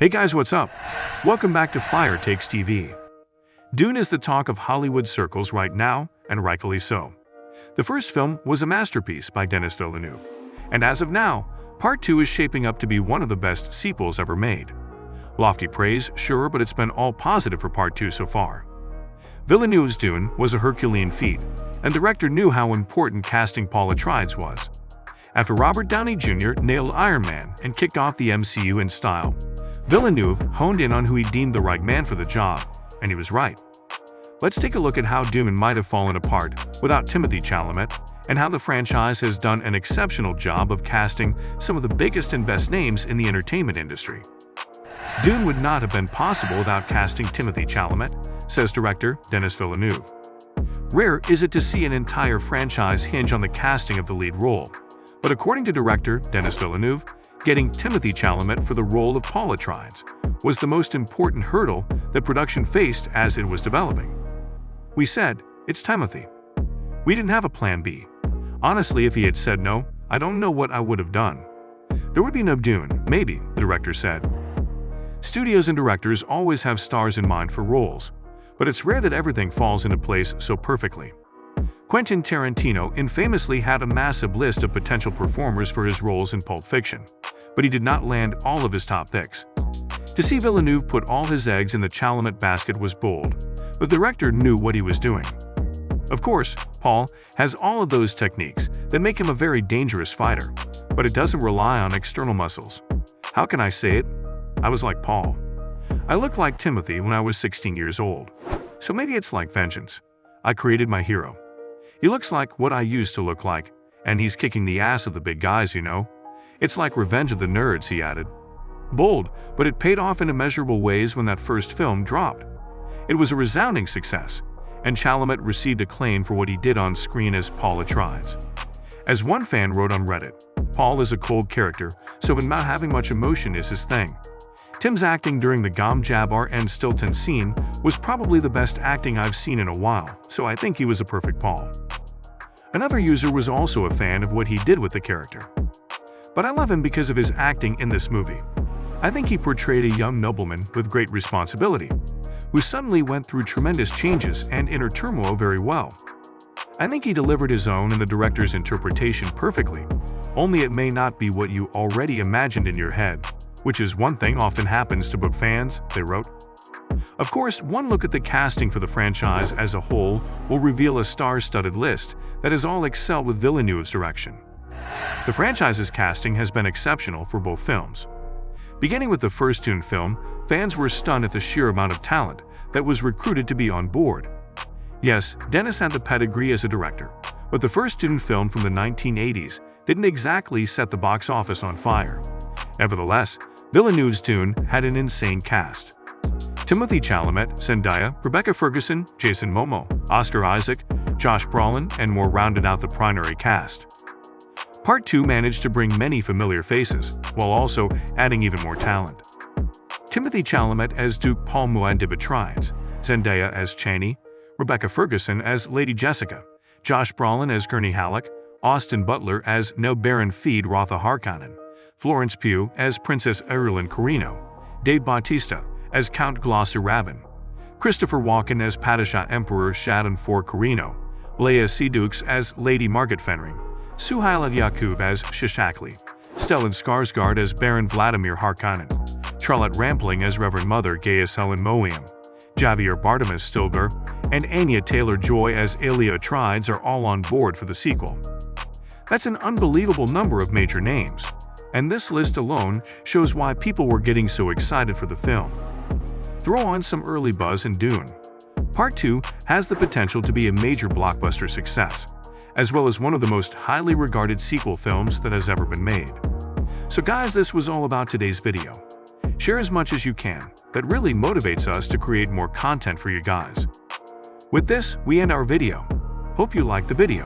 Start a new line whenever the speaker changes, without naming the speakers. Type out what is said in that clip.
Hey guys, what's up? Welcome back to Fire Takes TV. Dune is the talk of Hollywood circles right now, and rightfully so. The first film was a masterpiece by Denis Villeneuve, and as of now, Part 2 is shaping up to be one of the best sequels ever made. Lofty praise, sure, but it's been all positive for Part 2 so far. Villeneuve's Dune was a Herculean feat, and the director knew how important casting Paul Atreides was. After Robert Downey Jr. nailed Iron Man and kicked off the MCU in style, Villeneuve honed in on who he deemed the right man for the job, and he was right. Let's take a look at how Dune might have fallen apart without Timothée Chalamet, and how the franchise has done an exceptional job of casting some of the biggest and best names in the entertainment industry. Dune would not have been possible without casting Timothée Chalamet, says director Denis Villeneuve. Rare is it to see an entire franchise hinge on the casting of the lead role, but according to director Denis Villeneuve, getting Timothée Chalamet for the role of Paul Atreides was the most important hurdle that production faced as it was developing. We said, "It's Timothée." We didn't have a plan B. Honestly, if he had said no, I don't know what I would have done. There would be no Dune, maybe, the director said. Studios and directors always have stars in mind for roles, but it's rare that everything falls into place so perfectly. Quentin Tarantino infamously had a massive list of potential performers for his roles in Pulp Fiction, but he did not land all of his top picks. To see Villeneuve put all his eggs in the Chalamet basket was bold, but the director knew what he was doing. Of course, Paul has all of those techniques that make him a very dangerous fighter, but it doesn't rely on external muscles. How can I say it? I was like Paul. I looked like Timothée when I was 16 years old, so maybe it's like vengeance. I created my hero. He looks like what I used to look like, and he's kicking the ass of the big guys, you know? It's like Revenge of the Nerds, he added. Bold, but it paid off in immeasurable ways when that first film dropped. It was a resounding success, and Chalamet received acclaim for what he did on screen as Paul Atreides. As one fan wrote on Reddit, Paul is a cold character, so not having much emotion is his thing. Tim's acting during the Gom Jabbar and Stilton scene was probably the best acting I've seen in a while, so I think he was a perfect Paul. Another user was also a fan of what he did with the character. But I love him because of his acting in this movie. I think he portrayed a young nobleman with great responsibility, who suddenly went through tremendous changes and inner turmoil very well. I think he delivered his own and the director's interpretation perfectly, only it may not be what you already imagined in your head, which is one thing often happens to book fans, they wrote. Of course, one look at the casting for the franchise as a whole will reveal a star-studded list that has all excelled with Villeneuve's direction. The franchise's casting has been exceptional for both films. Beginning with the first Dune film, fans were stunned at the sheer amount of talent that was recruited to be on board. Yes, Denis had the pedigree as a director, but the first Dune film from the 1980s didn't exactly set the box office on fire. Nevertheless, Villeneuve's Dune had an insane cast. Timothée Chalamet, Zendaya, Rebecca Ferguson, Jason Momoa, Oscar Isaac, Josh Brolin, and more rounded out the primary cast. Part 2 managed to bring many familiar faces, while also adding even more talent. Timothée Chalamet as Duke Paul Muad'Dib Atreides, Zendaya as Chani, Rebecca Ferguson as Lady Jessica, Josh Brolin as Gurney Halleck, Austin Butler as Neb Baron Feed Rotha Harkonnen, Florence Pugh as Princess Irulan Corrino, Dave Bautista as Count Glosser Rabin, Christopher Walken as Padishah Emperor Shadon IV Corrino, Leia Seydoux as Lady Margaret Fenring, Suhail Yaqub as Shishakli, Stellan Skarsgård as Baron Vladimir Harkonnen, Charlotte Rampling as Reverend Mother Gaius Helen Mohiam, Javier Bardem as Stilgar, and Anya Taylor-Joy as Aelia Atreides are all on board for the sequel. That's an unbelievable number of major names, and this list alone shows why people were getting so excited for the film. Throw on some early buzz in Dune. Part 2 has the potential to be a major blockbuster success, as well as one of the most highly regarded sequel films that has ever been made. So guys, this was all about today's video. Share as much as you can. That really motivates us to create more content for you guys. With this, we end our video. Hope you liked the video.